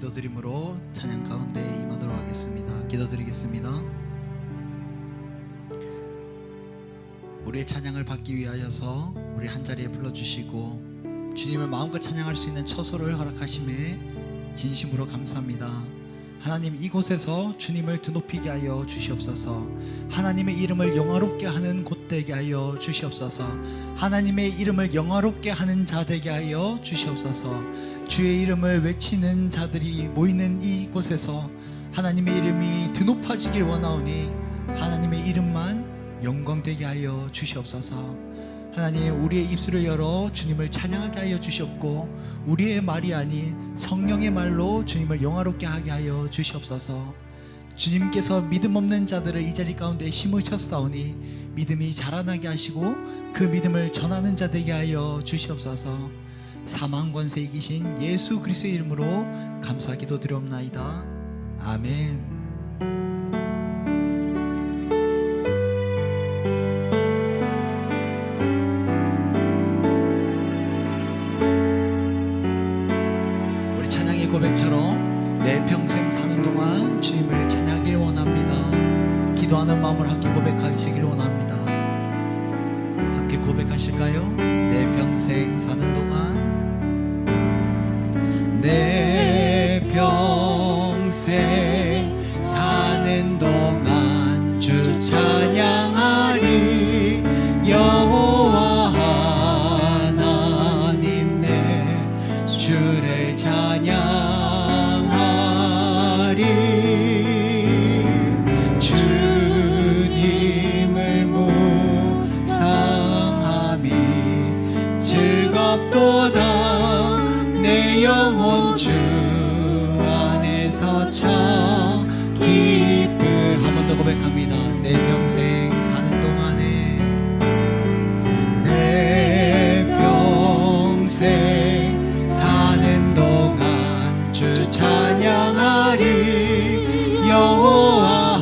기도드림으로 찬양 가운데 임하도록 하겠습니다. 기도드리겠습니다. 우리의 찬양을 받기 위하여서 우리 한자리에 불러주시고 주님을 마음껏 찬양할 수 있는 처소를 허락하심에 진심으로 감사합니다. 하나님, 이곳에서 주님을 드높이게 하여 주시옵소서. 하나님의 이름을 영화롭게 하는 곳 되게 하여 주시옵소서. 하나님의 이름을 영화롭게 하는 자 되게 하여 주시옵소서. 주의 이름을 외치는 자들이 모이는 이곳에서 하나님의 이름이 드높아지길 원하오니 하나님의 이름만 영광되게 하여 주시옵소서. 하나님, 우리의 입술을 열어 주님을 찬양하게 하여 주시옵고 우리의 말이 아닌 성령의 말로 주님을 영화롭게 하게 하여 주시옵소서. 주님께서 믿음 없는 자들을 이 자리 가운데 심으셨사오니 믿음이 자라나게 하시고 그 믿음을 전하는 자 되게 하여 주시옵소서. 사망 권세 이기신 예수 그리스도의 이름으로 감사 기도드리옵나이다. 아멘. 고백처럼 내 평생 사는 동안 주님을 찬양하길 원합니다. 기도하는 마음을 함께 고백하시길 원합니다. 함께 고백하실까요? 내 평생 사는 동안, 내 평생 사는 동안 주 찬양하리. 여호와 하나님 내 주를 찬양 내 영혼 주 안에서 참 기쁠. 한 번 더 고백합니다. 내 평생 사는 동안에, 내 평생 사는 동안 주 찬양하리. 여호와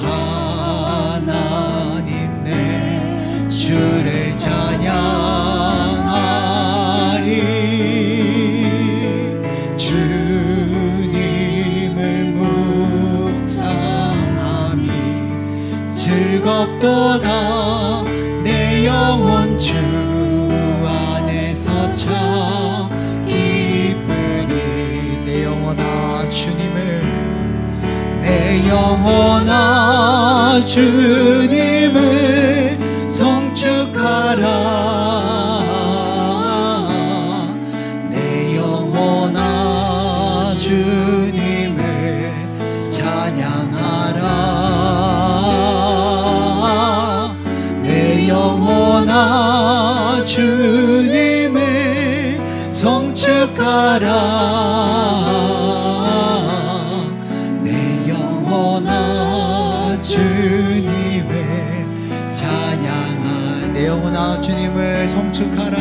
하나님 내 주를 찬양하리. 즐겁도다 내 영혼 주 안에서 참 기쁘니. 내 영혼아 주님을, 내 영혼아 주님을 송축하라. 내 영혼아 주님을 찬양하라. 영혼아 주님을 송축하라. 내 영혼아 주님을 찬양하라. 내 영혼아 주님을 송축하라.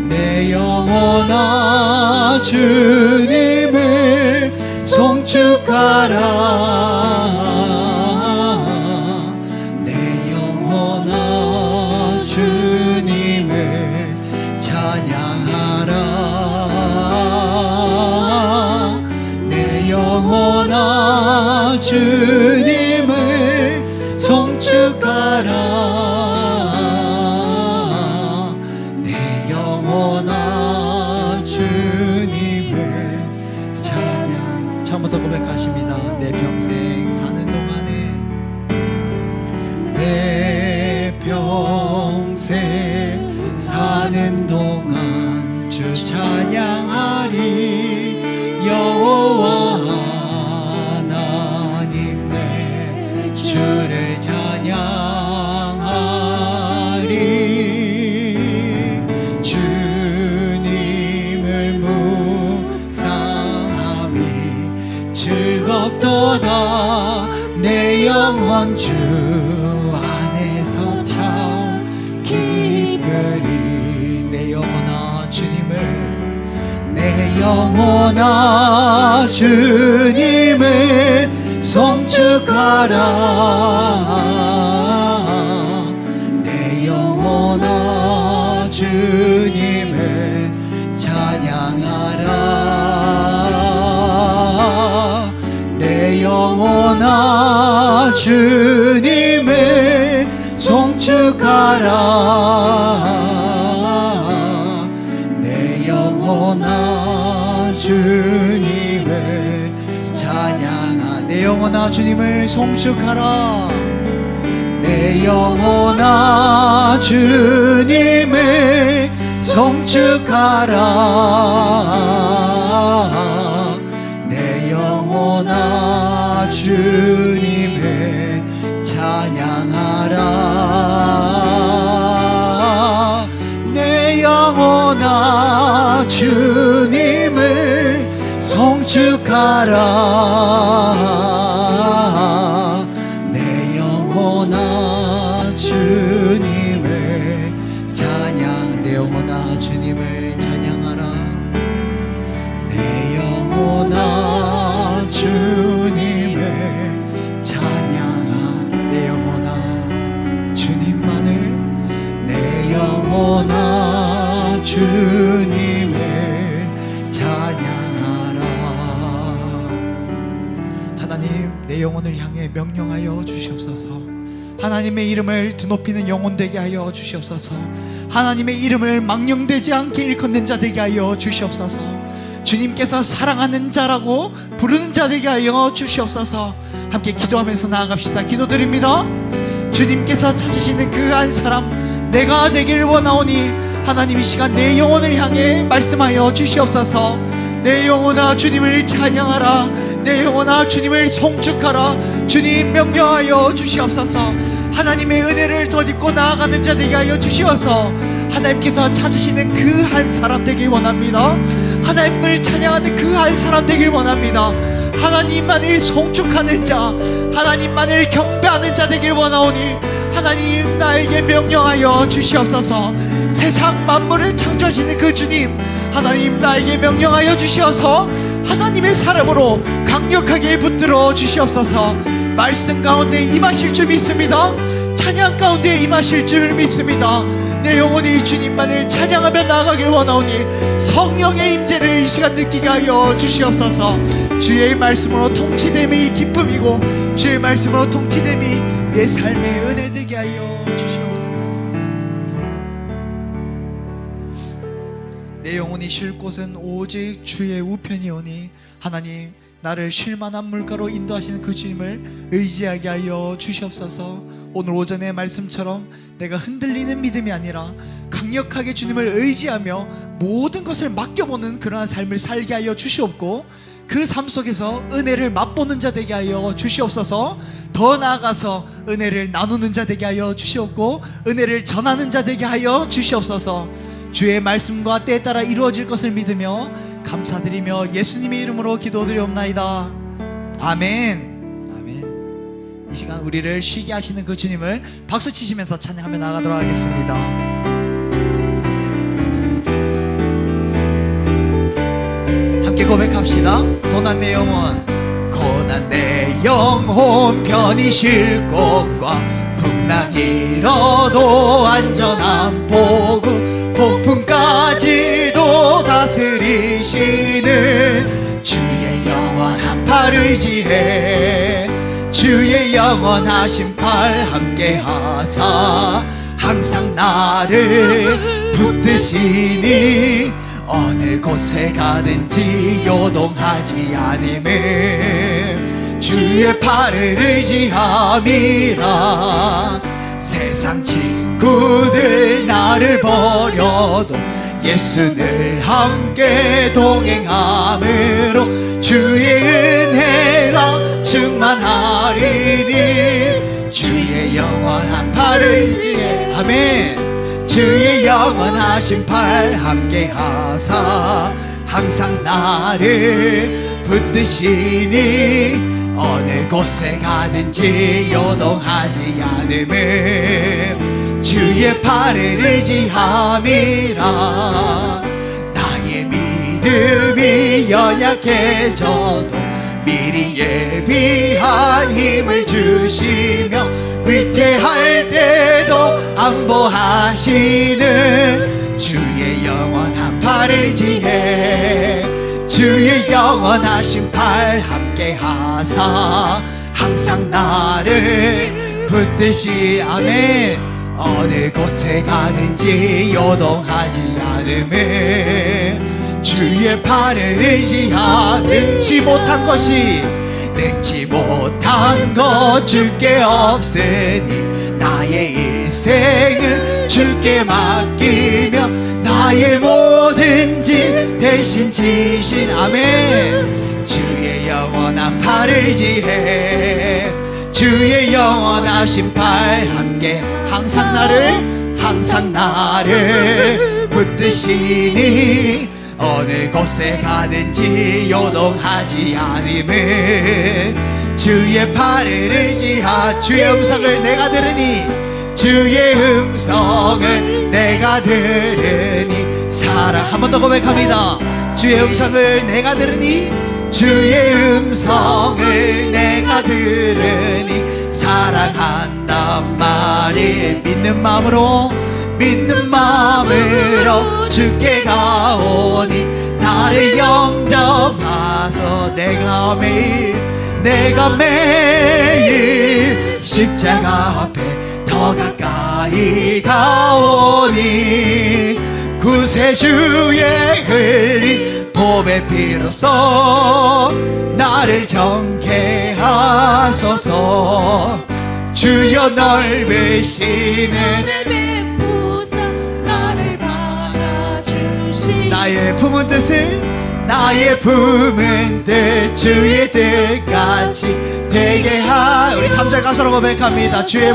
내 영혼아 주님을 송축하라. 주님을 찬양하라. 내 영혼아 주님을 송축하라. 내 영혼아 주님을 찬양. 처음부터 고백하십니다. 내 평생 사는 동안에, 내 평생 사는 동안 주 찬양하리. 여호와 하나님 내 주를 찬양하리. 주님을 묵상함이 즐겁도다 내 영혼 주 안에서 참 기쁘리. 내 영혼아 주님을, 내 영혼아 주님을 송축하라. 내 영혼아 주님을 찬양하라. 주님을 송축하라. 내 영혼아 주님을 찬양하. 내 영혼아 주님을 송축하라. 내 영혼아 주님을 송축하라. 내 영혼아 주님을 찬양하라. 내 영혼아 주님을 송축하라. 내 영혼아 주님을 찬양. 내 영혼아 주님을 찬양하라. 내 영혼아 주님을 찬양하. 내 영혼아 주님만을. 내 영혼아 주님을 찬양하라. 하나님, 내 영혼을 향해 명령하여 주시옵소서. 하나님의 이름을 드높이는 영혼 되게 하여 주시옵소서. 하나님의 이름을 망령되지 않게 일컫는 자 되게 하여 주시옵소서. 주님께서 사랑하는 자라고 부르는 자 되게 하여 주시옵소서. 함께 기도하면서 나아갑시다. 기도드립니다. 주님께서 찾으시는 그 한 사람 내가 되기를 원하오니 하나님 이 시간 내 영혼을 향해 말씀하여 주시옵소서. 내 영혼아 주님을 찬양하라. 내 영혼아 주님을 송축하라. 주님 명령하여 주시옵소서. 하나님의 은혜를 덧입고 나아가는 자 되게 하여 주시어서 하나님께서 찾으시는 그 한 사람 되길 원합니다. 하나님을 찬양하는 그 한 사람 되길 원합니다. 하나님만을 송축하는 자, 하나님만을 경배하는 자 되길 원하오니 하나님 나에게 명령하여 주시옵소서. 세상 만물을 창조하시는 그 주님, 하나님 나에게 명령하여 주시어서 하나님의 사람으로 강력하게 붙들어 주시옵소서. 말씀 가운데 임하실 줄 믿습니다. 찬양 가운데 임하실 줄 믿습니다. 내 영혼이 주님만을 찬양하며 나아가길 원하오니 성령의 임재를 이 시간 느끼게 하여 주시옵소서. 주의 말씀으로 통치됨이 기쁨이고 주의 말씀으로 통치됨이 내 삶의 은혜 되게 하여 주시옵소서. 내 영혼이 쉴 곳은 오직 주의 우편이오니 하나님 나를 쉴만한 물가로 인도하시는 그 주님을 의지하게 하여 주시옵소서. 오늘 오전의 말씀처럼 내가 흔들리는 믿음이 아니라 강력하게 주님을 의지하며 모든 것을 맡겨보는 그러한 삶을 살게 하여 주시옵고 그 삶 속에서 은혜를 맛보는 자 되게 하여 주시옵소서. 더 나아가서 은혜를 나누는 자 되게 하여 주시옵고 은혜를 전하는 자 되게 하여 주시옵소서. 주의 말씀과 때에 따라 이루어질 것을 믿으며 감사드리며 예수님의 이름으로 기도드리옵나이다. 아멘. 아멘. 이 시간 우리를 쉬게 하시는 그 주님을 박수 치시면서 찬양하며 나가도록 하겠습니다. 함께 고백합시다. 고난 내 영혼, 고난 내 영혼 편히 쉴 곳과 풍랑 일어도 안전한 복음 폭풍까지도 다스리시는 주의 영원한 팔 의지해 주의 영원하신 팔 함께 하사 항상 나를 붙드시니 어느 곳에 가든지 요동하지 않음을 주의 팔을 의지함이라. 세상 친구들 나를 버려도 예수 늘 함께 동행함으로 주의 은혜가 충만하리니 주의 영원한 팔을 의지해. 아멘. 주의 영원하신 팔 함께 하사 항상 나를 붙드시니 어느 곳에 가든지 요동하지 않음을 주의 팔을 의지함이라. 나의 믿음이 연약해져도 미리 예비한 힘을 주시며 위태할 때도 안보하시는 주의 영원한 팔을 의지해 주의 영원하신 팔 함께 하사 항상 나를 붙드시. 아멘. 어느 곳에 가는지 요동하지 않음에 주의 팔을 의지하. 능치 못한 것이 능치 못한 것 주께 없으니 나의 일생을 주께 맡기며 나의 모든 짐 대신 지신. 아멘. 주의 영원한 팔을 의지해. 주의 영원하신 팔 함께 항상 나를 붙드시니 어느 곳에 가든지 요동하지 않음은 주의 팔을 의지하. 주의 음성을 내가 들으니 주의 음성을 내가 들으니 사랑. 한 번 더 고백합니다. 주의 음성을 내가 들으니 주의 음성을 내가 들으니 사랑한단 말이. 믿는 마음으로 주께 가오니 나를 영접하소. 내가 매일 십자가 앞에 더 가까이 가오니 구세주의 흘린 보배 피로써 나를 정케 하소서. 주여 넓으신 은혜 베푸사 나를 받아주시. 나의 품은 뜻 주의 뜻같이 되게 하. 우리 3절 가사로 고백합니다. 주의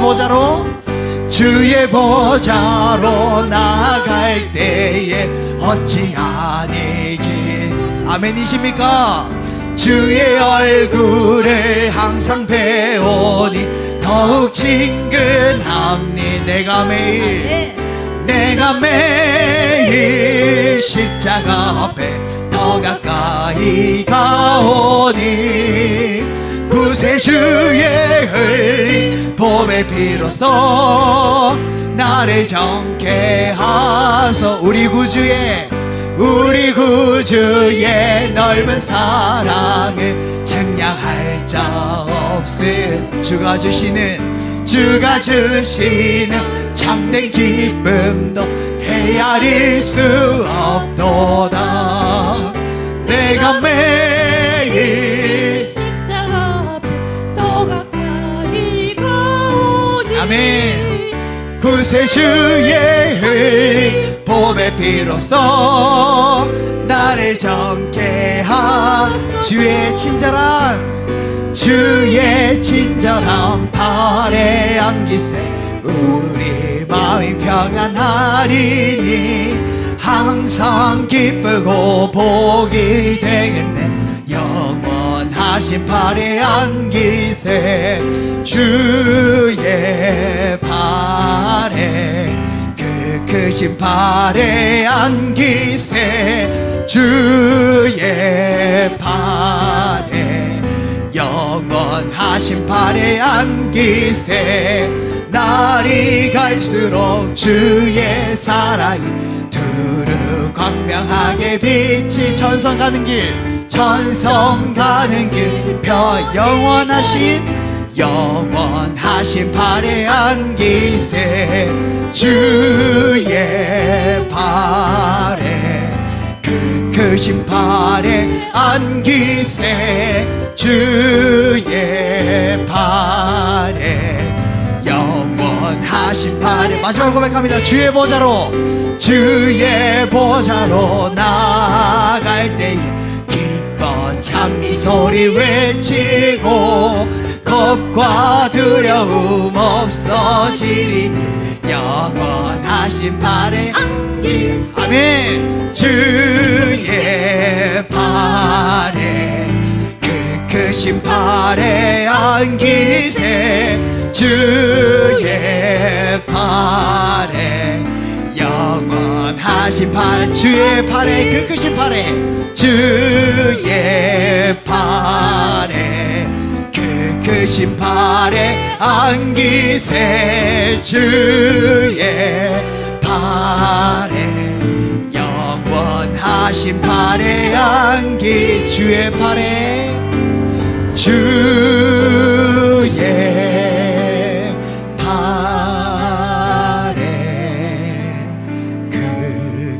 보좌로 나아갈 때에 어찌 아니길. 아멘이십니까? 주의 얼굴을 항상 배우니 더욱 친근함니. 내가 매일 십자가 앞에 더 가까이 가오니 구세주의 흘린 보배 피로써 나를 정케 하소. 우리 구주의 넓은 사랑을 증량할 자 없음. 주가 주시는 참된 기쁨도 헤아릴 수 없도다. 내가 매일 십자가 앞에 더 가까이 가오니. 아멘. 구세주의 흘린 보배 피로써 나를 정케 하. 주의 친절한 팔에 안기세 우리 마음이 평안하리니 항상 기쁘고 복이 되겠네. 영원하신 팔에 안기세 주의 팔에 그 크신 팔에 안기세 주의 팔에 영원하신 팔에 안기세. 날이 갈수록 주의 사랑이 두루 광명하게 빛이 전성 가는 길 영원하신 팔에 안기세 주의 팔에 그 크신 팔에 안기세 주의 팔에 영원하신 팔에. 마지막으로 고백합니다. 주의 보좌로 나아갈 때에 기뻐 찬미 소리 외치고 겁과 두려움 없어지리니 영원하신 팔에 안기세. 아멘. 주의 팔에 그 크신 팔에 안기세 주의 팔에 영원하신 팔. 주의 팔에 그 크신 팔에 주의 팔에 그 크신 팔에 안기세 주의 팔에 영원하신 팔에 안기. 주의 팔에 주의 팔에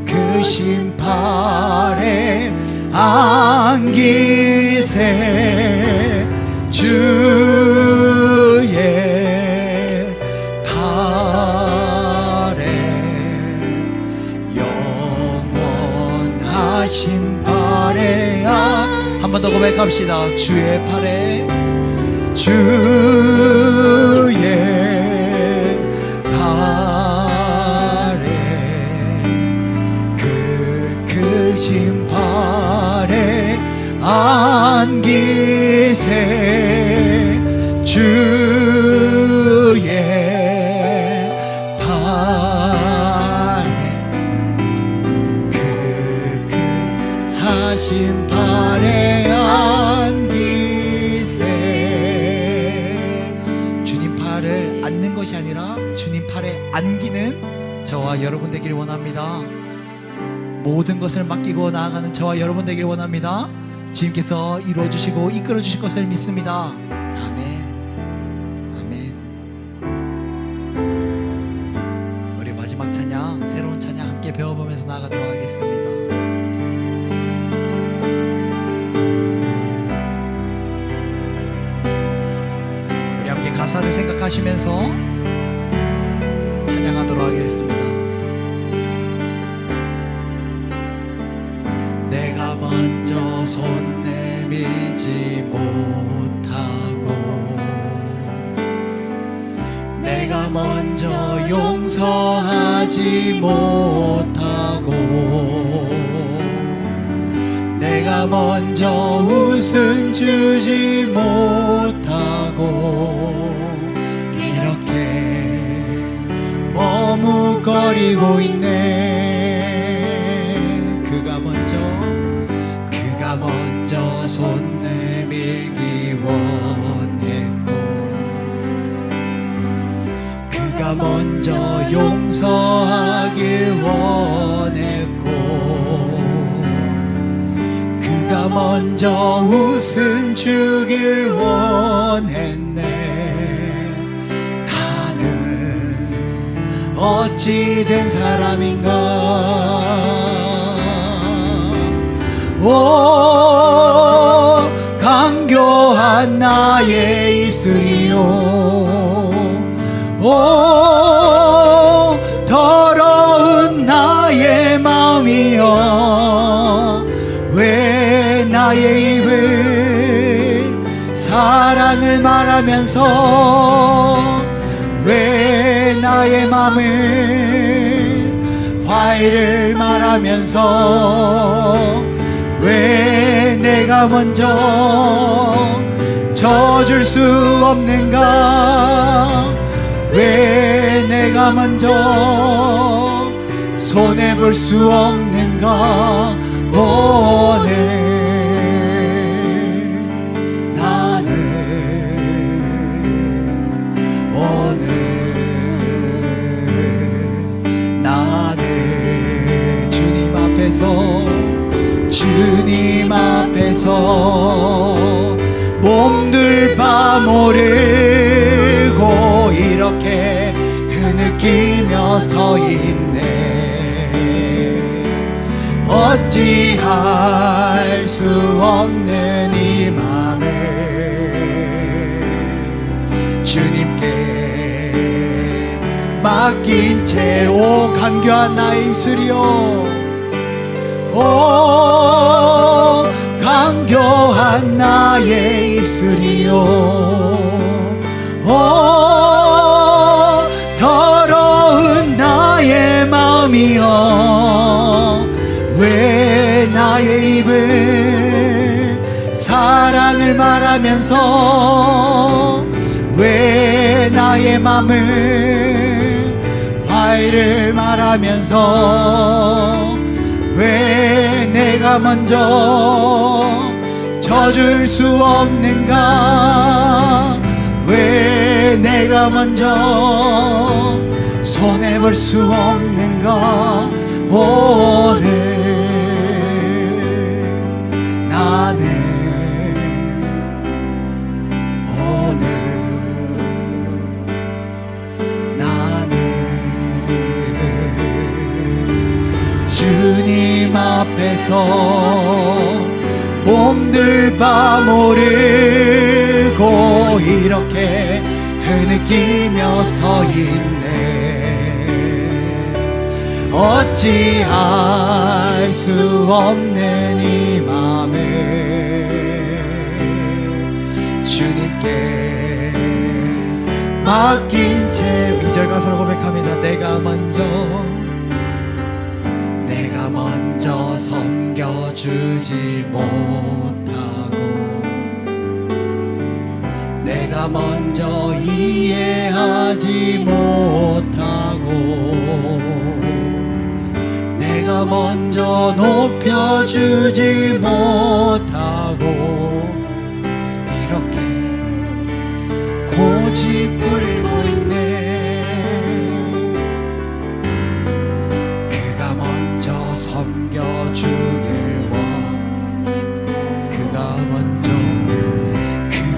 크신 팔에 안기세 주의 팔에 영원하신 팔에 한 번 더 고백합시다. 주의 팔에 주의 팔에 크신 팔에 안기세 주의 팔에 하신 팔에 안기세. 주님 팔을 안는 것이 아니라 주님 팔에 안기는 저와 여러분 되기를 원합니다. 모든 것을 맡기고 나아가는 저와 여러분 되기를 원합니다. 주님께서 이루어주시고 이끌어주실 것을 믿습니다. 아멘. 아멘. 우리 마지막 찬양, 새로운 찬양 함께 배워보면서 나아가도록 하겠습니다. 우리 함께 가사를 생각하시면서 찬양하도록 하겠습니다. 내가 먼저 손 내밀지 못하고 내가 먼저 용서하지 못하고 내가 먼저 웃음 주지 못하고 이렇게 머뭇거리고 있네. 그가 먼저 손 내밀기 원했고 그가 먼저 용서하길 원했고 그가 먼저 웃음 주길 원했네. 나는 어찌 된 사람인가. 오 강교한 나의 입술이요 오 더러운 나의 마음이요 왜 나의 입을 사랑을 말하면서 왜 나의 마음을 화해를 말하면서 왜 내가 먼저 져줄 수 없는가. 왜 내가 먼저 손해볼 수 없는가. 오늘 나는 주님 앞에서 몸둘 바 모르고 이렇게 흐느끼며 서 있네. 어찌할 수 없는 이 맘을 주님께 맡긴 채 오 간교한 나의 입술이요 오 간교한 나의 입술이요 오 더러운 나의 마음이요 왜 나의 입을 사랑을 말하면서 왜 나의 맘을 화해를 말하면서 왜 내가 먼저 져줄 수 없는가. 왜 내가 먼저 손해볼 수 없는가. 오늘 나는 오늘 주님 앞에서 몸둘 바 모르고 이렇게 흐느끼며 서 있네. 어찌할 수 없는 이 맘을 주님께 맡긴 채 2절 가사로 고백합니다. 내가 먼저 섬겨주지 못하고 내가 먼저 이해하지 못하고 내가 먼저 높여주지 못하고 이렇게 고집 부리고 있네. 그가 먼저 섬겨주길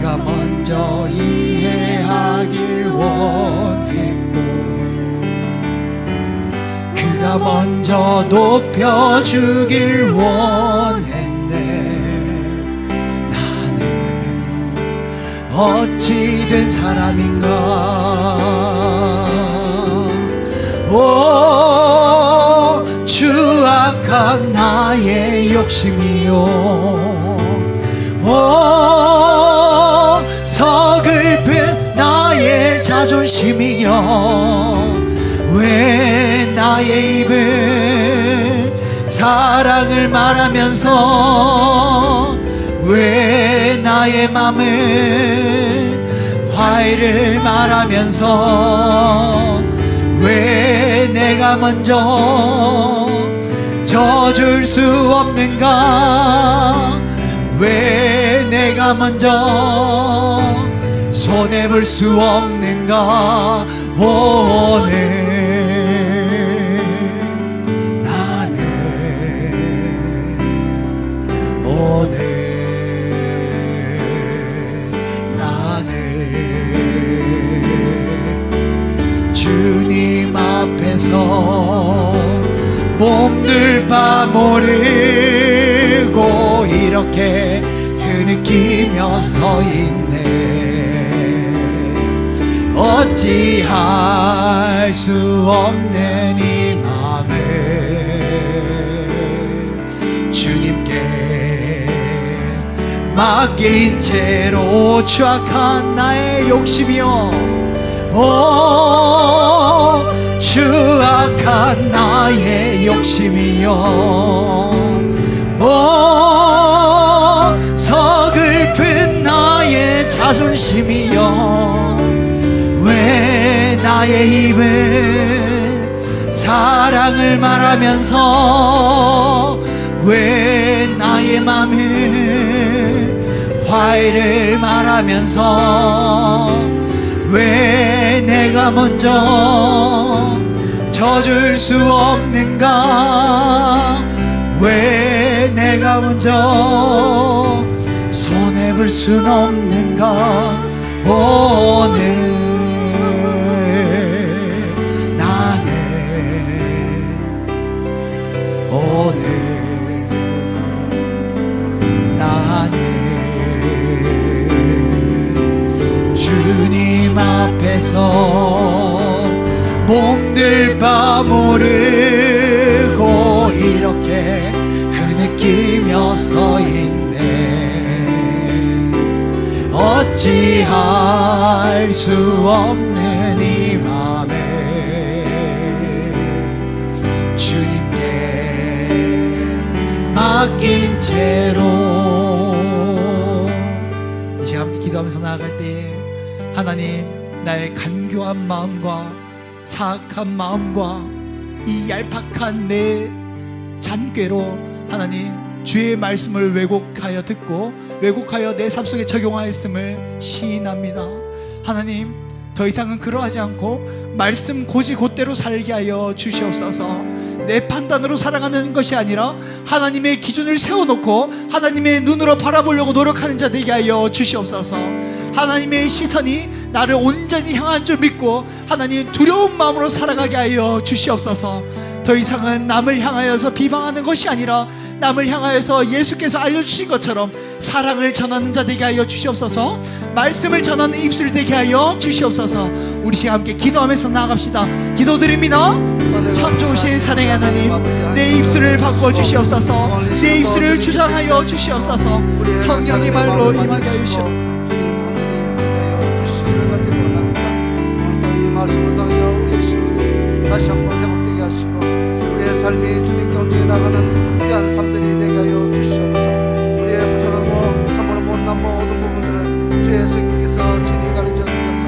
그가 먼저 이해하길 원했고 그가 먼저 높여주길 원했네. 나는 어찌 된 사람인가. 오 추악한 나의 욕심이요 서글픈 나의 자존심이여 왜 나의 입은 사랑을 말하면서 왜 나의 맘은 화해를 말하면서 왜 내가 먼저 져줄 수 없는가. 왜 내가 먼저 손해볼 수 없는가. 오늘 주님 앞에서 몸둘 바 모르고 이렇게 흐느끼며 서 있네. 어찌할 수 없는 이 맘을 주님께 맡긴 채로 추악한 나의 욕심이여 추악한 나의 욕심이여 서글픈 나의 자존심이여 왜 나의 입은 사랑을 말하면서 왜 나의 맘은 화해를 말하면서 왜 내가 먼저 져줄 수 없는가. 왜 내가 먼저 손해볼 순 없는가. 오늘 주님 앞에서 몸둘 바 모르고 이렇게 흐느끼며 서 있네. 어찌할 수 없는 이 맘을 주님께 맡긴 채로 이 시간 함께 기도하면서 나아갈 때에 하나님 나의 간교한 마음과 사악한 마음과 이 얄팍한 내 잔꾀로 하나님 주의 말씀을 왜곡하여 듣고 왜곡하여 내 삶 속에 적용하였음을 시인합니다. 하나님 더 이상은 그러하지 않고 말씀 고지 곧대로 살게 하여 주시옵소서. 내 판단으로 살아가는 것이 아니라 하나님의 기준을 세워놓고 하나님의 눈으로 바라보려고 노력하는 자 되게 하여 주시옵소서. 하나님의 시선이 나를 온전히 향한 줄 믿고 하나님 두려운 마음으로 살아가게 하여 주시옵소서. 더 이상은 남을 향하여서 비방하는 것이 아니라 남을 향하여서 예수께서 알려주신 것처럼 사랑을 전하는 자 되게 하여 주시옵소서. 말씀을 전하는 입술 되게 하여 주시옵소서. 우리 시간 함께 기도하면서 나아갑시다. 기도드립니다. 참 좋으신 사랑의 하나님, 내 입술을 바꿔 주시옵소서. 내 입술을 주장하여 주시옵소서. 성령의 말로 임하게 하여 주시옵소서. 말씀을 통하여 우리의 심령이 다시 한번 회복되게 하시고 우리의 삶이 주님께 온전히 나가는 귀한 삶들이 되게 하여 주시옵소서. 우리의 부족하고 참으로 못난 모든 부분들을 주의 성령께서 친히 가르쳐 주셔서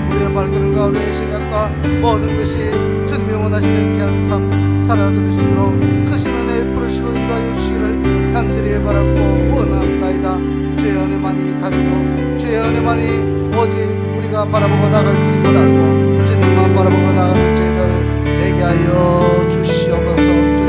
우리의 발걸음과 우리의 생각과 모든 것이 주님이 원하시는 귀한 삶 살아드릴 수 있도록 크신 은혜에 부르시고 인도하여 주시기를 간절히 바라고 원합나이다. 주의 은혜만이 가리고 주의 은혜만이 오직 우리가 바라보고 나갈 길인 걸 알고 주님만 바라보고 나가는 저희들 되게 하여 주시옵소서. 주님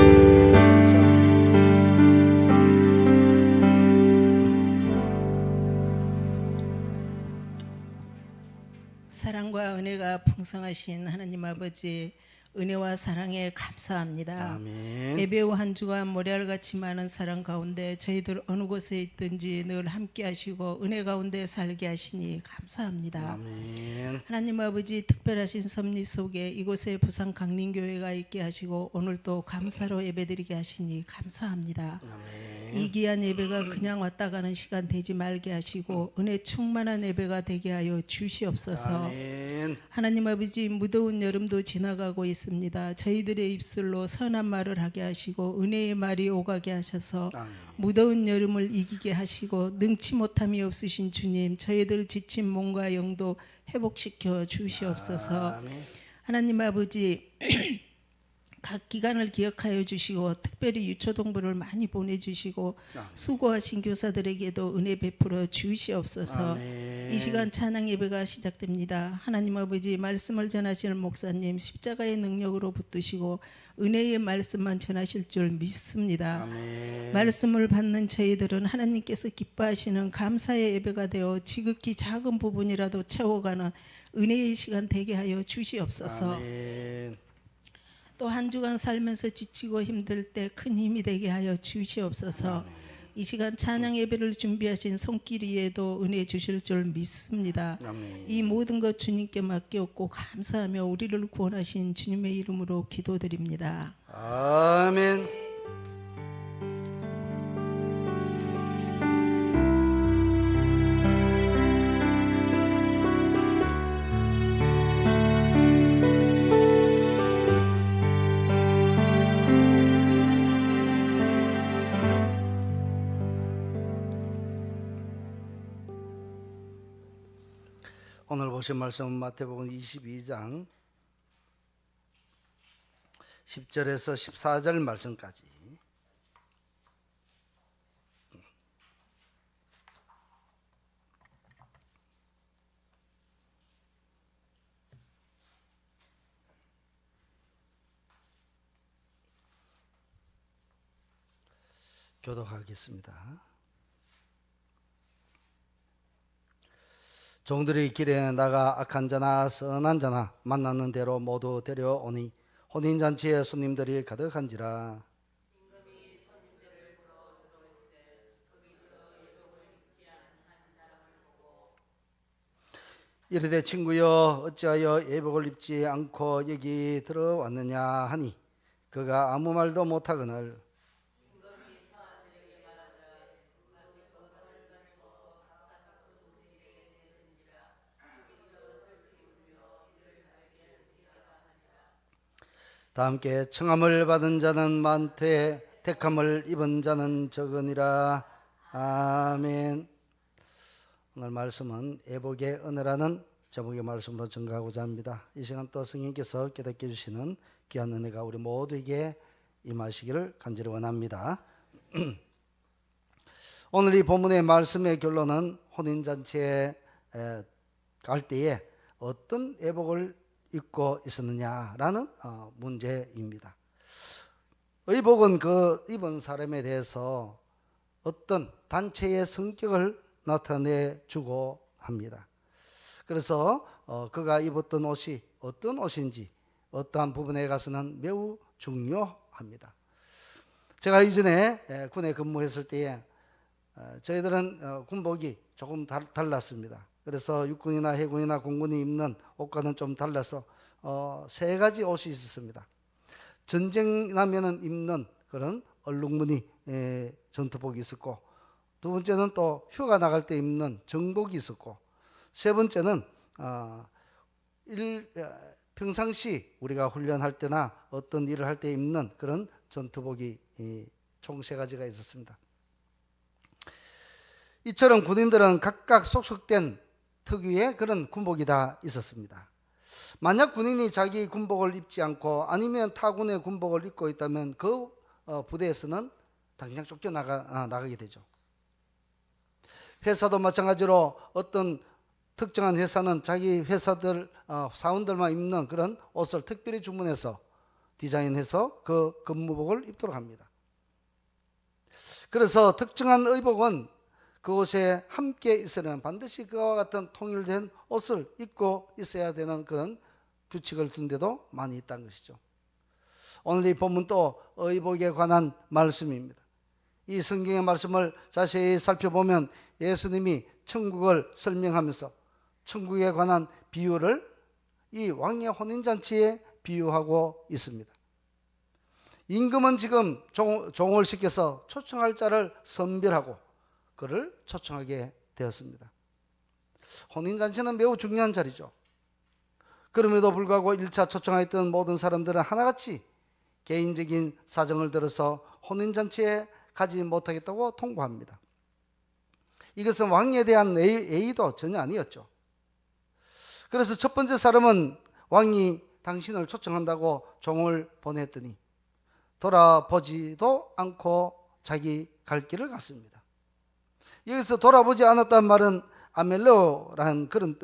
사랑과 은혜가 풍성하신 하나님 아버지, 은혜와 사랑에 감사합니다. 아멘. 예배 후 한 주간 모래알같이 많은 사랑 가운데 저희들 어느 곳에 있든지 늘 함께 하시고 은혜 가운데 살게 하시니 감사합니다. 아멘. 하나님 아버지, 특별하신 섭리 속에 이곳에 부산 강림교회가 있게 하시고 오늘 또 감사로 예배드리게 하시니 감사합니다. 아멘. 이 귀한 예배가 그냥 왔다 가는 시간 되지 말게 하시고 은혜 충만한 예배가 되게 하여 주시옵소서. 아멘. 하나님 아버지, 무더운 여름도 지나가고 있습니다. 저희들의 입술로 선한 말을 하게 하시고 은혜의 말이 오가게 하셔서 아멘. 무더운 여름을 이기게 하시고 능치 못함이 없으신 주님, 저희들 지친 몸과 영도 회복시켜 주시옵소서. 아멘. 하나님 아버지, 각 기간을 기억하여 주시고 특별히 유초동부를 많이 보내주시고 수고하신 교사들에게도 은혜 베풀어 주시옵소서. 아멘. 이 시간 찬양 예배가 시작됩니다. 하나님 아버지, 말씀을 전하실 목사님 십자가의 능력으로 붙드시고 은혜의 말씀만 전하실 줄 믿습니다. 아멘. 말씀을 받는 저희들은 하나님께서 기뻐하시는 감사의 예배가 되어 지극히 작은 부분이라도 채워가는 은혜의 시간 되게 하여 주시옵소서. 아멘. 또 한 주간 살면서 지치고 힘들 때 큰 힘이 되게 하여 주시옵소서. 이 시간 찬양 예배를 준비하신 손길이에도 은혜 주실 줄 믿습니다. 아멘. 이 모든 것 주님께 맡겼고 감사하며 우리를 구원하신 주님의 이름으로 기도드립니다. 아멘. 오늘 보신 말씀은 마태복음 22장 10절에서 14절 말씀까지. 교독하겠습니다. 종들이 길에 나가 악한 자나 선한 자나 만나는 대로 모두 데려오니 혼인잔치에 손님들이 가득한지라. 이르되 친구여 어찌하여 예복을 입지 않고 여기 들어왔느냐 하니 그가 아무 말도 못하거늘 다 함께 청함을 받은 자는 많되 택함을 입은 자는 적으니라. 아멘. 오늘 말씀은 애복의 은혜라는 제목의 말씀으로 전가하고자 합니다. 이 시간 또 성령께서 깨닫게 해주시는 귀한 은혜가 우리 모두에게 임하시기를 간절히 원합니다. 오늘 이 본문의 말씀의 결론은 혼인잔치에 갈 때에 어떤 애복을 입고 있었느냐라는 문제입니다. 의복은 그 입은 사람에 대해서 어떤 단체의 성격을 나타내 주고 합니다. 그래서 그가 입었던 옷이 어떤 옷인지 어떠한 부분에 가서는 매우 중요합니다. 제가 이전에 군에 근무했을 때에 저희들은 군복이 조금 달랐습니다. 그래서 육군이나 해군이나 공군이 입는 옷과는 좀 달라서 세 가지 옷이 있었습니다. 전쟁 나면은 입는 그런 얼룩무늬 전투복이 있었고, 두 번째는 또 휴가 나갈 때 입는 정복이 있었고, 세 번째는 평상시 우리가 훈련할 때나 어떤 일을 할 때 입는 그런 전투복이 총 세 가지가 있었습니다. 이처럼 군인들은 각각 속속된 특유의 그런 군복이 다 있었습니다. 만약 군인이 자기 군복을 입지 않고 아니면 타군의 군복을 입고 있다면 그 부대에서는 당장 쫓겨나가게 되죠. 회사도 마찬가지로 어떤 특정한 회사는 자기 회사들 사원들만 입는 그런 옷을 특별히 주문해서 디자인해서 그 근무복을 입도록 합니다. 그래서 특정한 의복은 그곳에 함께 있으려면 반드시 그와 같은 통일된 옷을 입고 있어야 되는 그런 규칙을 둔 데도 많이 있다는 것이죠. 오늘 이 본문도 의복에 관한 말씀입니다. 이 성경의 말씀을 자세히 살펴보면 예수님이 천국을 설명하면서 천국에 관한 비유를 이 왕의 혼인잔치에 비유하고 있습니다. 임금은 지금 종을 시켜서 초청할 자를 선별하고 그를 초청하게 되었습니다. 혼인잔치는 매우 중요한 자리죠. 그럼에도 불구하고 1차 초청하였던 모든 사람들은 하나같이 개인적인 사정을 들어서 혼인잔치에 가지 못하겠다고 통보합니다. 이것은 왕에 대한 예의도 전혀 아니었죠. 그래서 첫 번째 사람은 왕이 당신을 초청한다고 종을 보냈더니 돌아보지도 않고 자기 갈 길을 갔습니다. 여기서 돌아보지 않았다는 말은 아멜레오라는 그런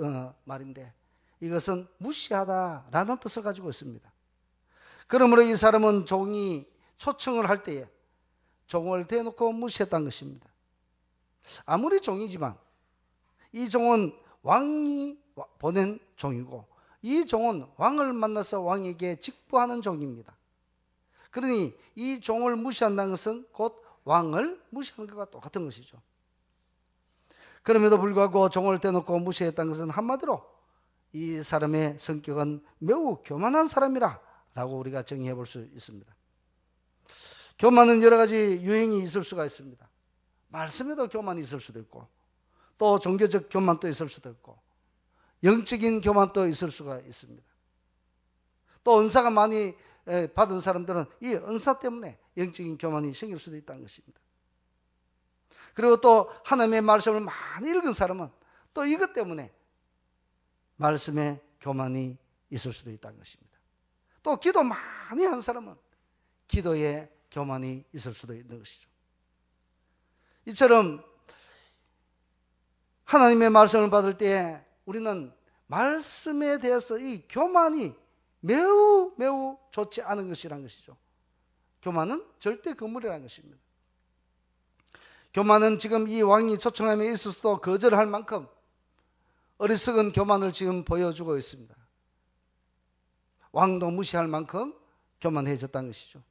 말인데, 이것은 무시하다라는 뜻을 가지고 있습니다. 그러므로 이 사람은 종이 초청을 할 때에 종을 대놓고 무시했다는 것입니다. 아무리 종이지만 이 종은 왕이 보낸 종이고, 이 종은 왕을 만나서 왕에게 직보하는 종입니다. 그러니 이 종을 무시한다는 것은 곧 왕을 무시하는 것과 똑같은 것이죠. 그럼에도 불구하고 종을 대놓고 무시했다는 것은 한마디로 이 사람의 성격은 매우 교만한 사람이라 라고 우리가 정의해 볼 수 있습니다. 교만은 여러 가지 유형이 있을 수가 있습니다. 말씀에도 교만이 있을 수도 있고, 또 종교적 교만도 있을 수도 있고, 영적인 교만도 있을 수가 있습니다. 또 은사가 많이 받은 사람들은 이 은사 때문에 영적인 교만이 생길 수도 있다는 것입니다. 그리고 또 하나님의 말씀을 많이 읽은 사람은 또 이것 때문에 말씀에 교만이 있을 수도 있다는 것입니다. 또 기도 많이 한 사람은 기도에 교만이 있을 수도 있는 것이죠. 이처럼 하나님의 말씀을 받을 때 우리는 말씀에 대해서 이 교만이 매우 좋지 않은 것이라는 것이죠. 교만은 절대 금물이라는 것입니다. 교만은 지금 이 왕이 초청함에 있어서도 거절할 만큼 어리석은 교만을 지금 보여주고 있습니다. 왕도 무시할 만큼 교만해졌다는 것이죠.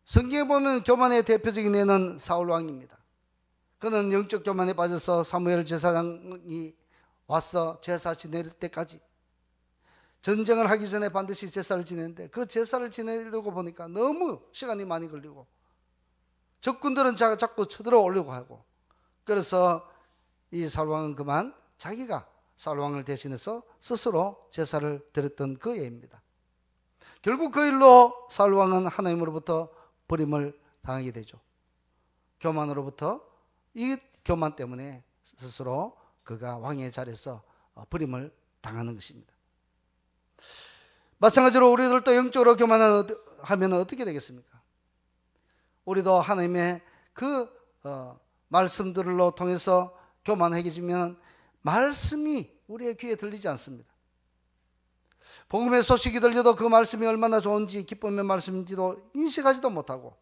성경에 보면 교만의 대표적인 예는 사울 왕입니다. 그는 영적 교만에 빠져서 사무엘 제사장이 와서 제사 지낼 때까지 전쟁을 하기 전에 반드시 제사를 지내는데 그 제사를 지내려고 보니까 너무 시간이 많이 걸리고 적군들은 자꾸 쳐들어오려고 하고, 그래서 이 사울왕은 그만 자기가 사울왕을 대신해서 스스로 제사를 드렸던 그 예입니다. 결국 그 일로 사울왕은 하나님으로부터 버림을 당하게 되죠. 교만으로부터, 이 교만 때문에 스스로 그가 왕의 자리에서 버림을 당하는 것입니다. 마찬가지로 우리들도 영적으로 교만하면 어떻게 되겠습니까? 우리도 하나님의 그 말씀들로 통해서 교만해지면 말씀이 우리의 귀에 들리지 않습니다. 복음의 소식이 들려도 그 말씀이 얼마나 좋은지, 기쁨의 말씀인지도 인식하지도 못하고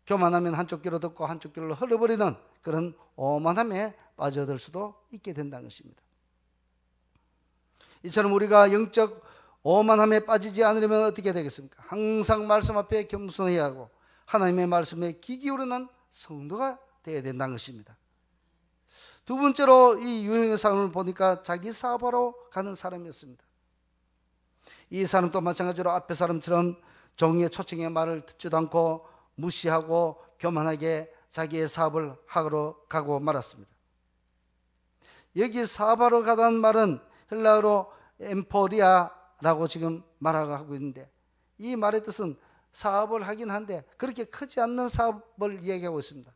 교만하면 한쪽 귀로 듣고 한쪽 귀로 흘러버리는 그런 오만함에 빠져들 수도 있게 된다는 것입니다. 이처럼 우리가 영적 오만함에 빠지지 않으려면 어떻게 되겠습니까? 항상 말씀 앞에 겸손해야 하고 하나님의 말씀에 귀 기울이는 성도가 되어야 된다는 것입니다. 두 번째로 이 유형의 사람을 보니까 자기 사업하러 가는 사람이었습니다. 이 사람도 마찬가지로 앞의 사람처럼 종의 초청의 말을 듣지도 않고 무시하고 교만하게 자기의 사업을 하러 가고 말았습니다. 여기 사업하러 가다는 말은 헬라어로 엠포리아라고 지금 말하고 있는데, 이 말의 뜻은 사업을 하긴 한데 그렇게 크지 않는 사업을 이야기하고 있습니다.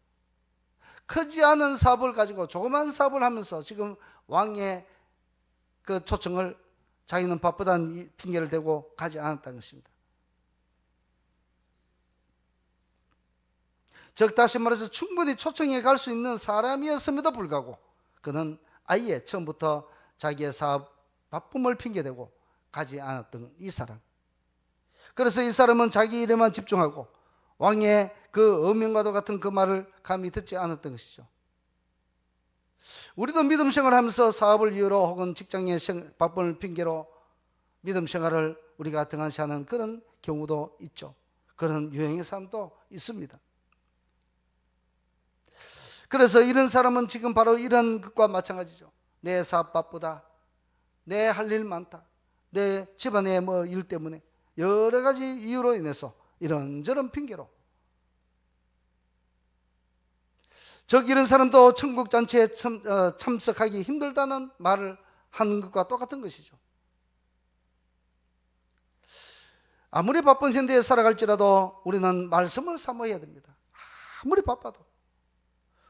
크지 않은 사업을 가지고 조그만 사업을 하면서 지금 왕의 그 초청을 자기는 바쁘다는 핑계를 대고 가지 않았다는 것입니다. 즉 다시 말해서 충분히 초청에 갈 수 있는 사람이었음에도 불구하고 그는 아예 처음부터 자기의 사업 바쁨을 핑계대고 가지 않았던 이 사람. 그래서 이 사람은 자기 일에만 집중하고 왕의 그 어명과도 같은 그 말을 감히 듣지 않았던 것이죠. 우리도 믿음 생활하면서 사업을 이유로 혹은 직장의 바쁨을 핑계로 믿음 생활을 우리가 등한시하는 그런 경우도 있죠. 그런 유형의 사람도 있습니다. 그래서 이런 사람은 지금 바로 이런 것과 마찬가지죠. 내 사업 바쁘다, 내 할 일 많다, 내 집안의 뭐 일 때문에 여러 가지 이유로 인해서 이런저런 핑계로, 즉 이런 사람도 천국 잔치에 참석하기 힘들다는 말을 하는 것과 똑같은 것이죠. 아무리 바쁜 현대에 살아갈지라도 우리는 말씀을 사모해야 됩니다. 아무리 바빠도.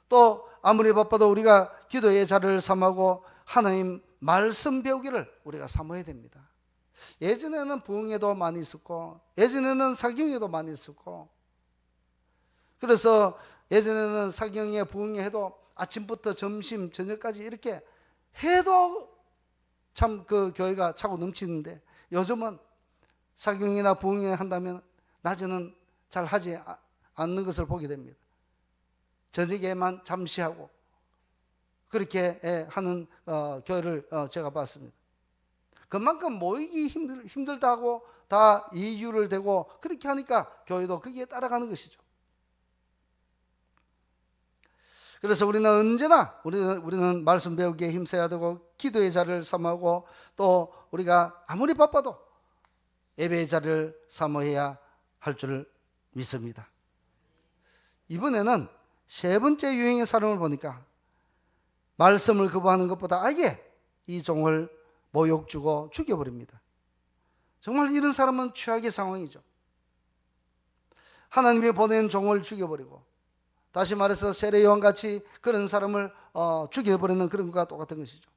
또 아무리 바빠도 우리가 기도의 자리를 삼고 하나님 말씀 배우기를 우리가 사모해야 됩니다. 예전에는 부흥회도 많이 있었고, 예전에는 사경회도 많이 있었고, 그래서 예전에는 사경회, 부흥회 해도 아침부터 점심, 저녁까지 이렇게 해도 참 그 교회가 차고 넘치는데, 요즘은 사경회나 부흥회 한다면 낮에는 잘 하지 않는 것을 보게 됩니다. 저녁에만 잠시 하고 그렇게 하는 교회를 제가 봤습니다. 그만큼 모이기 힘들다고 다 이유를 대고 그렇게 하니까 교회도 거기에 따라가는 것이죠. 그래서 우리는 언제나 우리는 말씀 배우기에 힘써야 되고 기도의 자리를 삼고, 또 우리가 아무리 바빠도 예배의 자리를 사모해야 할 줄 믿습니다. 이번에는 세 번째 유행의 사람을 보니까 말씀을 거부하는 것보다 아예 이 종을 모욕 주고 죽여버립니다. 정말 이런 사람은 최악의 상황이죠. 하나님이 보낸 종을 죽여버리고, 다시 말해서 세례요한같이 그런 사람을 죽여버리는 그런 것과 똑같은 것이죠.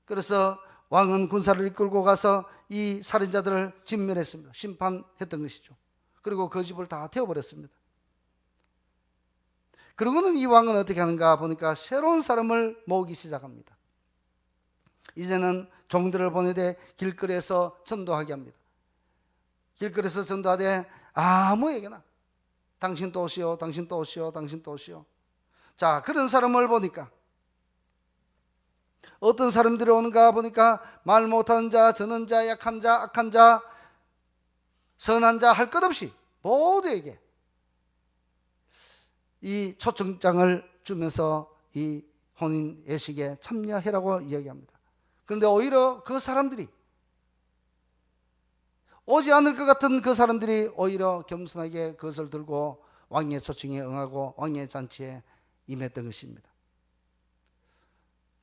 그래서 왕은 군사를 이끌고 가서 이 살인자들을 진멸했습니다. 심판했던 것이죠. 그리고 그 집을 다 태워버렸습니다. 그러고는 이 왕은 어떻게 하는가 보니까 새로운 사람을 모으기 시작합니다. 이제는 종들을 보내되 길거리에서 전도하게 합니다. 길거리에서 전도하되 아무에게나 당신도 오시오, 당신도 오시오, 당신도 오시오. 자, 그런 사람을 보니까 어떤 사람들이 오는가 보니까 말 못하는 자, 저는 자, 약한 자, 악한 자, 선한 자 할 것 없이 모두에게 이 초청장을 주면서 이 혼인 예식에 참여해라고 이야기합니다. 그런데 오히려 그 사람들이, 오지 않을 것 같은 그 사람들이 오히려 겸손하게 그것을 들고 왕의 초청에 응하고 왕의 잔치에 임했던 것입니다.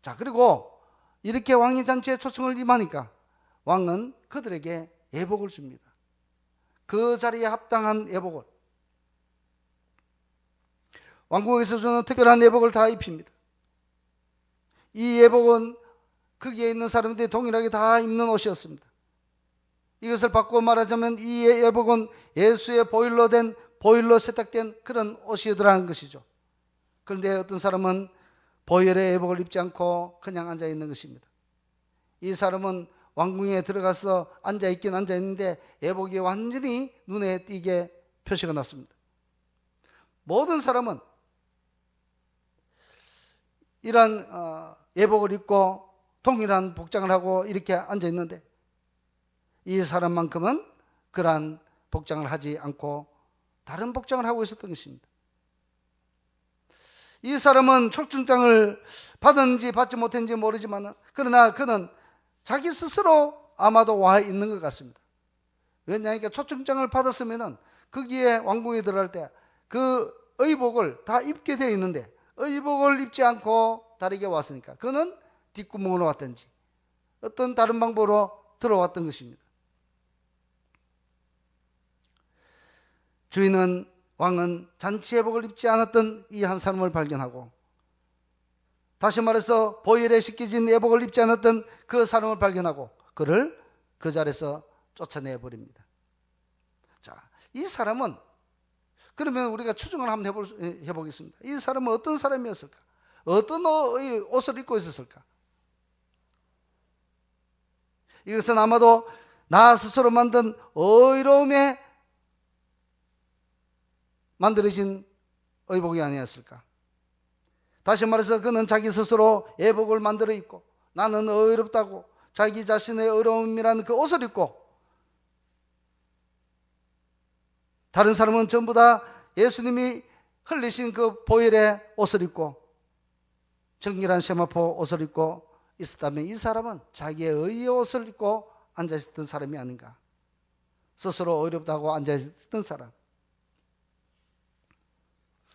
자, 그리고 이렇게 왕의 잔치에 초청을 임하니까 왕은 그들에게 예복을 줍니다. 그 자리에 합당한 예복을, 왕국에서 주는 특별한 예복을 다 입힙니다. 이 예복은 거기에 있는 사람들이 동일하게 다 입는 옷이었습니다. 이것을 바꾸어 말하자면 이 예복은 예수의 보혈로 세탁된 그런 옷이더라는 것이죠. 그런데 어떤 사람은 보혈의 예복을 입지 않고 그냥 앉아 있는 것입니다. 이 사람은 왕궁에 들어가서 앉아 있긴 앉아 있는데 예복이 완전히 눈에 띄게 표시가 났습니다. 모든 사람은 이러한 예복을 입고 동일한 복장을 하고 이렇게 앉아 있는데, 이 사람만큼은 그러한 복장을 하지 않고 다른 복장을 하고 있었던 것입니다. 이 사람은 초청장을 받았는지 받지 못했는지 모르지만 그러나 그는 자기 스스로 아마도 와 있는 것 같습니다. 왜냐하니까 초청장을 받았으면 거기에 왕궁에 들어갈 때 그 의복을 다 입게 되어 있는데 의복을 입지 않고 다르게 왔으니까 그는 뒷구멍으로 왔든지 어떤 다른 방법으로 들어왔던 것입니다. 왕은 잔치 예복을 입지 않았던 이 한 사람을 발견하고, 다시 말해서 보혈에 씻겨진 예복을 입지 않았던 그 사람을 발견하고 그를 그 자리에서 쫓아내 버립니다. 자, 이 사람은 그러면 우리가 추정을 한번 해보겠습니다. 이 사람은 어떤 사람이었을까? 어떤 옷을 입고 있었을까? 이것은 아마도 나 스스로 만든 의로움에 만들어진 의복이 아니었을까? 다시 말해서 그는 자기 스스로 예복을 만들어 입고 나는 의롭다고 자기 자신의 의로움이라는 그 옷을 입고, 다른 사람은 전부 다 예수님이 흘리신 그 보혈의 옷을 입고 정결한 세마포 옷을 입고 있었다면 이 사람은 자기의 의의 옷을 입고 앉아있었던 사람이 아닌가? 스스로 의롭다고 앉아있었던 사람.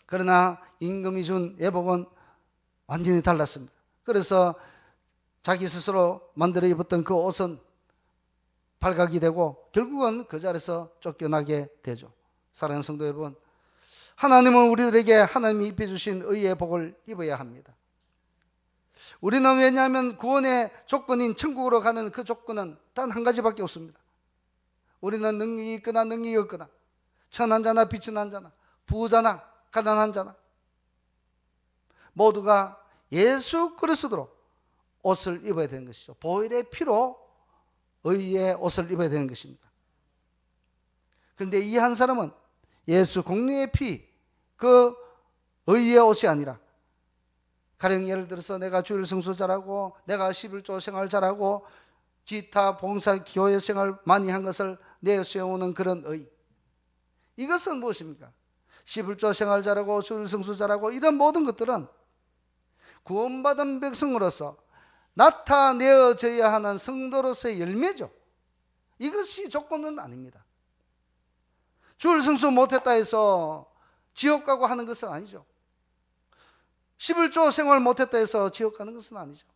그러나 임금이 준 예복은 완전히 달랐습니다. 그래서 자기 스스로 만들어 입었던 그 옷은 발각이 되고 결국은 그 자리에서 쫓겨나게 되죠. 사랑하는 성도 여러분, 하나님은 우리들에게 하나님이 입혀주신 의의 복을 입어야 합니다. 우리는 왜냐하면 구원의 조건인 천국으로 가는 그 조건은 단 한 가지밖에 없습니다. 우리는 능력이 있거나 능력이 없거나, 천한 자나 비천한 자나, 부자나 가난한 자나 모두가 예수 그리스도로 옷을 입어야 되는 것이죠. 보혈의 피로 의의 옷을 입어야 되는 것입니다. 그런데 이 한 사람은 예수 공로의 피, 그 의의 옷이 아니라, 가령 예를 들어서 내가 주일 성수 잘하고 내가 11조 생활 잘하고 기타 봉사 교회 생활 많이 한 것을 내세우는 그런 의, 이것은 무엇입니까? 11조 생활 잘하고 주일 성수 잘하고 이런 모든 것들은 구원받은 백성으로서 나타내어져야 하는 성도로서의 열매죠. 이것이 조건은 아닙니다. 주일 성수 못했다 해서 지옥 가고 하는 것은 아니죠. 11조 생활 못했다 해서 지옥 가는 것은 아니죠.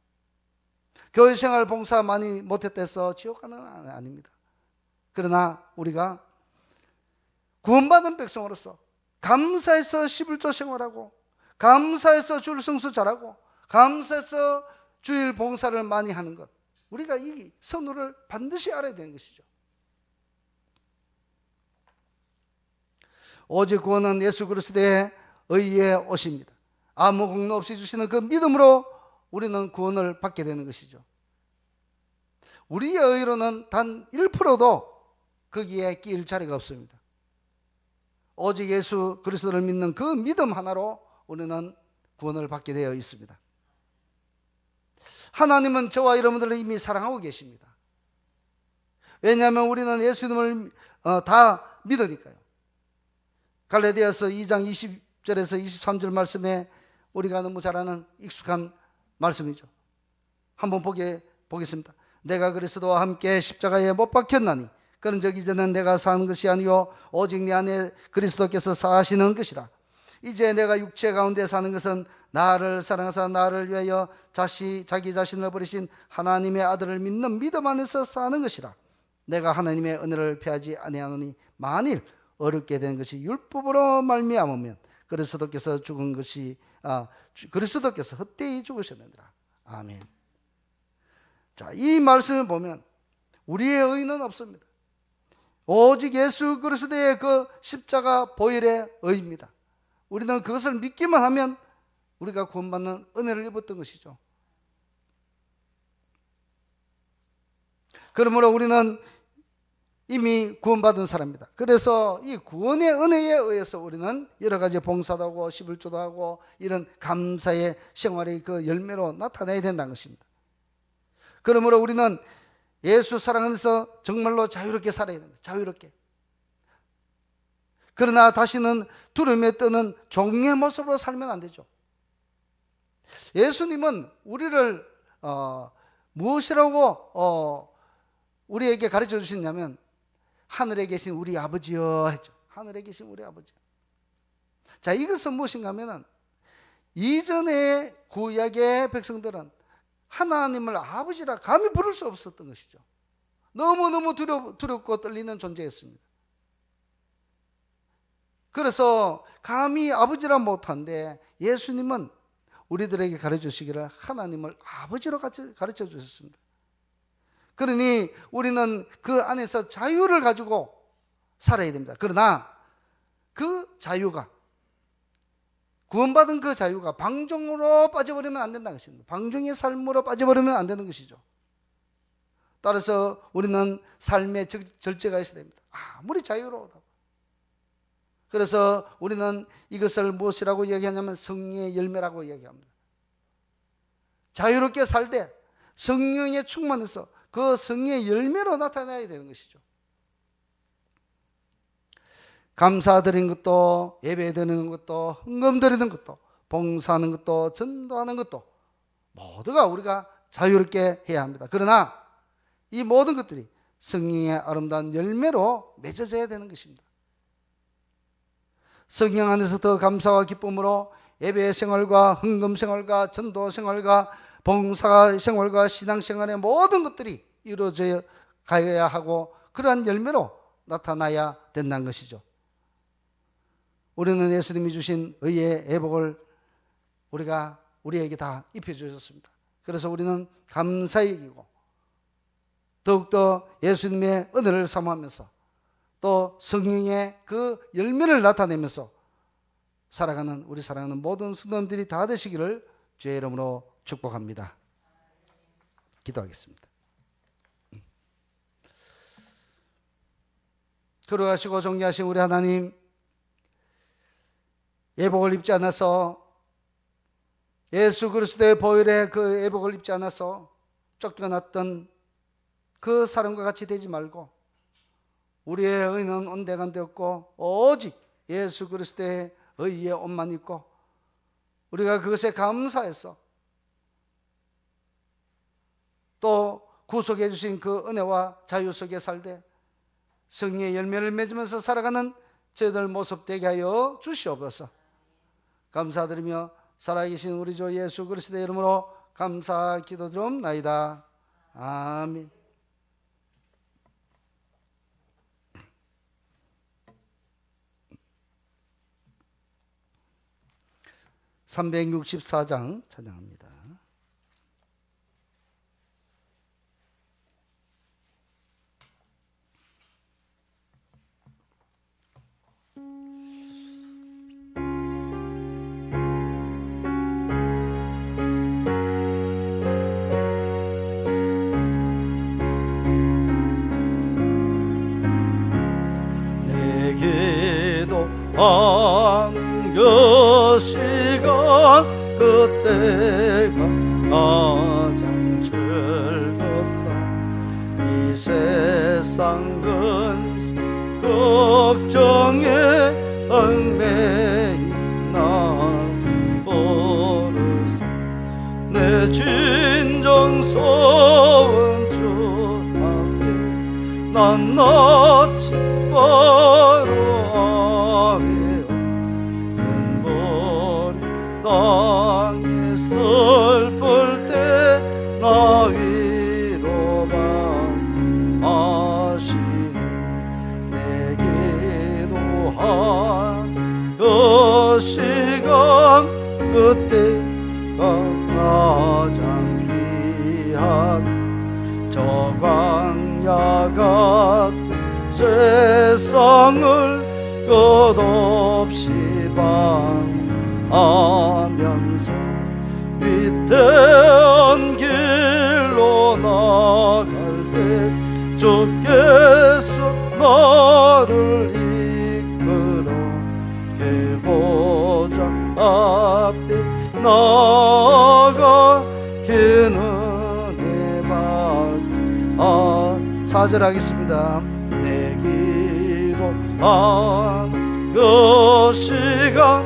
교회 생활 봉사 많이 못했다 해서 지옥 가는 건 아닙니다. 그러나 우리가 구원받은 백성으로서 감사해서 11조 생활하고, 감사해서 주일 성수 잘하고, 감사해서 주일 봉사를 많이 하는 것, 우리가 이 선우를 반드시 알아야 되는 것이죠. 오직 구원은 예수 그리스도의 의의 옷입니다. 아무 공로 없이 주시는 그 믿음으로 우리는 구원을 받게 되는 것이죠. 우리의 의로는 단 1%도 거기에 끼일 자리가 없습니다. 오직 예수 그리스도를 믿는 그 믿음 하나로 우리는 구원을 받게 되어 있습니다. 하나님은 저와 여러분들을 이미 사랑하고 계십니다. 왜냐하면 우리는 예수님을 다 믿으니까요. 갈라디아서 2장 20절에서 23절 말씀에 우리가 너무 잘 아는 익숙한 말씀이죠. 한번 보겠습니다. 내가 그리스도와 함께 십자가에 못 박혔나니 그런즉 이제는 내가 사는 것이 아니요 오직 내 안에 그리스도께서 사시는 것이라. 이제 내가 육체 가운데 사는 것은 나를 사랑하사 나를 위하여 자기 자신을 버리신 하나님의 아들을 믿는 믿음 안에서 사는 것이라. 내가 하나님의 은혜를 피하지 아니하노니 만일 어렵게 된 것이 율법으로 말미암으면 그리스도께서 그리스도께서 헛되이 죽으셨느니라. 아멘. 자, 이 말씀을 보면 우리의 의는 없습니다. 오직 예수 그리스도의 그 십자가 보혈의 의입니다. 우리는 그것을 믿기만 하면 우리가 구원받는 은혜를 입었던 것이죠. 그러므로 우리는 이미 구원받은 사람입니다. 그래서 이 구원의 은혜에 의해서 우리는 여러 가지 봉사도 하고 11조도 하고 이런 감사의 생활의 그 열매로 나타내야 된다는 것입니다. 그러므로 우리는 예수 사랑 안에서 정말로 자유롭게 살아야 됩니다. 자유롭게. 그러나 다시는 두려움에 떠는 종의 모습으로 살면 안 되죠. 예수님은 우리를 무엇이라고 우리에게 가르쳐 주셨냐면 하늘에 계신 우리 아버지여 했죠. 하늘에 계신 우리 아버지. 자, 이것은 무엇인가 하면은 이전의 구약의 백성들은 하나님을 아버지라 감히 부를 수 없었던 것이죠. 너무너무 두렵고 떨리는 존재였습니다. 그래서 감히 아버지라 못한데 예수님은 우리들에게 가르쳐주시기를 하나님을 아버지로 가르쳐 주셨습니다. 그러니 우리는 그 안에서 자유를 가지고 살아야 됩니다. 그러나 그 자유가, 구원받은 그 자유가 방종으로 빠져버리면 안 된다는 것입니다. 방종의 삶으로 빠져버리면 안 되는 것이죠. 따라서 우리는 삶의 절제가 있어야 됩니다. 아무리 자유로워도. 그래서 우리는 이것을 무엇이라고 얘기하냐면 성령의 열매라고 얘기합니다. 자유롭게 살 때 성령에 충만해서 그 성령의 열매로 나타나야 되는 것이죠. 감사드리는 것도, 예배드리는 것도, 헌금드리는 것도, 봉사하는 것도, 전도하는 것도 모두가 우리가 자유롭게 해야 합니다. 그러나 이 모든 것들이 성령의 아름다운 열매로 맺어져야 되는 것입니다. 성령 안에서 더 감사와 기쁨으로 예배 생활과 헌금 생활과 전도 생활과 봉사 생활과 신앙 생활의 모든 것들이 이루어져 가야 하고 그러한 열매로 나타나야 된다는 것이죠. 우리는 예수님이 주신 의의 애복을 우리에게 다 입혀주셨습니다. 그래서 우리는 감사히 여기고 더욱더 예수님의 은혜를 사모하면서 또 성령의 그 열매를 나타내면서 살아가는 우리 사랑하는 모든 순놈들이 다 되시기를 주의 이름으로 축복합니다. 기도하겠습니다. 걸어가시고 존귀하신 우리 하나님, 예복을 입지 않아서 예수 그리스도의 보혈에 그 예복을 입지 않아서 쫓겨났던 그 사람과 같이 되지 말고 우리의 의는 온데간데 없고 오직 예수 그리스도의 의의 옷만 입고 우리가 그것에 감사해서 또 구속해 주신 그 은혜와 자유 속에 살되 성령의 열매를 맺으면서 살아가는 저희들 모습 되게 하여 주시옵소서. 감사드리며 살아계신 우리 주 예수 그리스도의 이름으로 감사 기도드리옵나이다. 아멘. (364장) 찬양합니다. 내게도 그 시간 그때가 가장 즐겁다. 이 세상 근 걱정에 얽매인 나를 버려서 내 진정 소원 주 앞에 난 낯이 바로 아래요. 은보리 땅에 슬플 때 나 위로만 하시네. 내게도 한 그 시간 그때가 가장 귀하다. 저 광야 같은 세상을 끝없이 방하면서 위태한 길로 나갈 때 주께서 나를 이끌어 계보장 앞에 나가 그 은혜 받아 4절 하겠습니다. 내 기도한 그 시간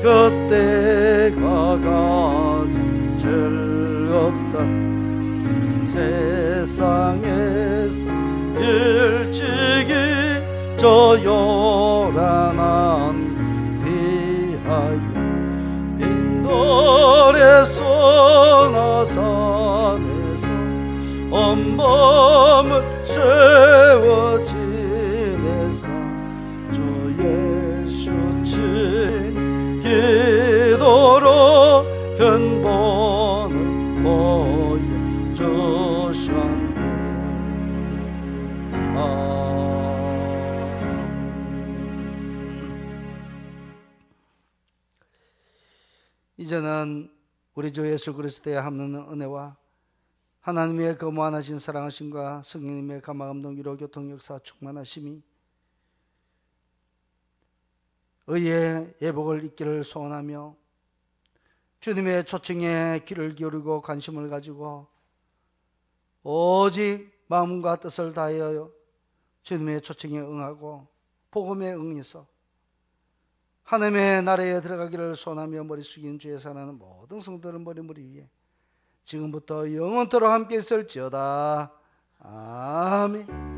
그때가 가장 즐겁다. 세상에서 일찍이 저 요란한 비하여 빈돌에서 나산에서 엄범을 세워 지내사 저 예수 친 기도로 근본을 보여주셨네. 이제는 우리 주 예수 그리스도의 합는 은혜와 하나님의 그 무한하신 사랑하심과 성령님의 감화감동 위로 교통 역사 충만하심이 의의 예복을 잊기를 소원하며 주님의 초청에 귀를 기울이고 관심을 가지고 오직 마음과 뜻을 다하여 주님의 초청에 응하고 복음에 응해서 하나님의 나라에 들어가기를 소원하며 머리 숙인 주에 사는 모든 성도들 머리 위에 지금부터 영원토록 함께 있을지어다. 아멘.